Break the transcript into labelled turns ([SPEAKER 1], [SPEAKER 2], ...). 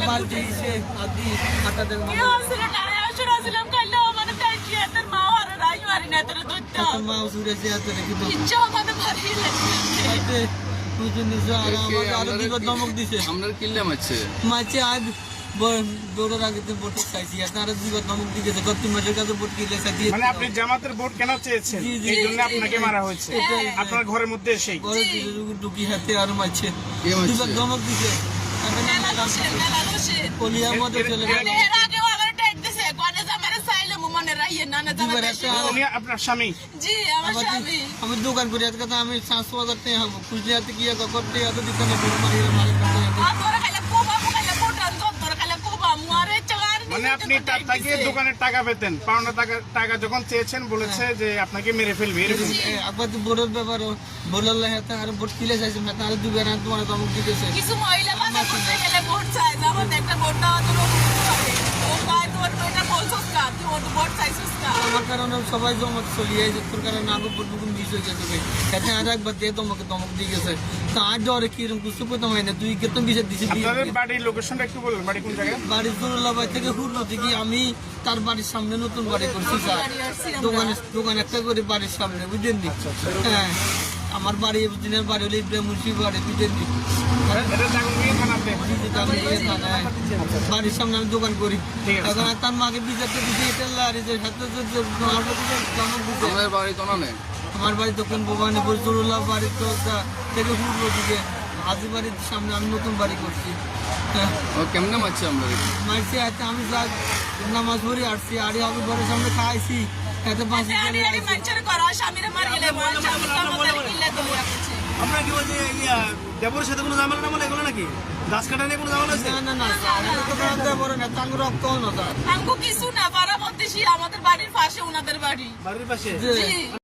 [SPEAKER 1] মাল দিয়েছে আদি হাতাদের মা উড়েছে হাতে কিন্তু আরো দিবার ধমক দিছে
[SPEAKER 2] আপনার কিল্লে মারছে
[SPEAKER 1] মাঝে আজ দৌড়ার আগে ভোট চাইছি তারা দিবার ধমক দিয়েছে গত মাসের কাছে ভোট কিনলে দিয়ে
[SPEAKER 3] মানে আপনি জামাতের ভোট কেন চেয়েছেন এই জন্য আপনাকে মারা হয়েছে আপনার ঘরের মধ্যে এসেই
[SPEAKER 1] ঘরে ঢুকি হাতে আরো মারছে
[SPEAKER 2] কে মারছে?
[SPEAKER 1] দিবার ধমক দিছে কলিয়ার মধ্যে চলে গেল
[SPEAKER 3] উনি আপনার স্বামী
[SPEAKER 1] আমি দোকান করি আজকে আমি 700,000 টাকা হবো খুঁজলে হাতে কি করতে এত দোকানে বড় মারিয়ে মালিক
[SPEAKER 3] মানে আপনি তাকে দোকানের টাকা পেতেন পাওনা টাকা যখন চেয়েছেন বলেছে যে আপনাকে মেরে ফেলবে এরকম
[SPEAKER 1] একবার তো বড়োর ব্যাপার বললে হাতে আর ভোট কিলে চাইছে না তাহলে দুবার তোমার ধমক দিতেছে
[SPEAKER 4] কিছু মহিলা বাধা করতে গেলে ভোট চায় যেমন একটা ভোট দেওয়া তো ও পায় তোর এটা বলছস কা তুই ওর ভোট চাইছিস কা
[SPEAKER 1] আমার কারণে সবাই জমক চলিয়ে যায় তোর কারণে আগে ভোট বুকুন দিস হয়ে গেছে এতে আর একবার দিয়ে তোমাকে ধমক দিয়ে গেছে তা আর ডরে কিরকম কিছু করতাম হয় না তুই কেতন বিষয় দিছিস
[SPEAKER 3] আপনাদের বাড়ির লোকেশনটা একটু বলুন বাড়ি কোন জায়গায়
[SPEAKER 1] বাড়ির জরুল্লাবাই থেকে হুরনো থেকে আমি তার বাড়ির সামনে নতুন বাড়ি করছি স্যার দোকান একটা করে বাড়ির সামনে বুঝলেন নি হ্যাঁ আমার বাড়ি দিনের বাড়ি হলে ইব্রাহিম মুন্সি বাড়ি বুঝলেন নি বাড়ির সামনে আমি দোকান করি এখন তার মাকে বিচারতে দিচ্ছি এটা
[SPEAKER 2] আমাদের বাড়ি তো না নেই
[SPEAKER 1] আমার বাড়ি দক্ষিণ ভবানীপুর জরুল্লাহ বাড়ি তো থেকে হুরনো দিকে হাজি বাড়ির সামনে আমি নতুন বাড়ি করছি হ্যাঁ
[SPEAKER 2] ও কেমনে মারছে আপনার
[SPEAKER 1] মারছি এতে আমি নামাজ পড়ি আসছি আরে আমি ঘরের সামনে খাইছি এতে পাঁচি চলে আসছি
[SPEAKER 4] মানুষের করা স্বামীরে মার গেলে
[SPEAKER 5] আপনার কি বলছে দেবরের সাথে কোনো ঝামেলা নামালে এগুলো নাকি গাছ কাটা নিয়ে কোনো ঝামেলা আছে
[SPEAKER 1] না এটা তো বলতে পারো না তাঙ্গ রক্ত না স্যার
[SPEAKER 4] আমগো কিছু না পাড়া বলতেছি আমাদের বাড়ির পাশে ওনাদের বাড়ি
[SPEAKER 5] বাড়ির পাশে
[SPEAKER 1] জি।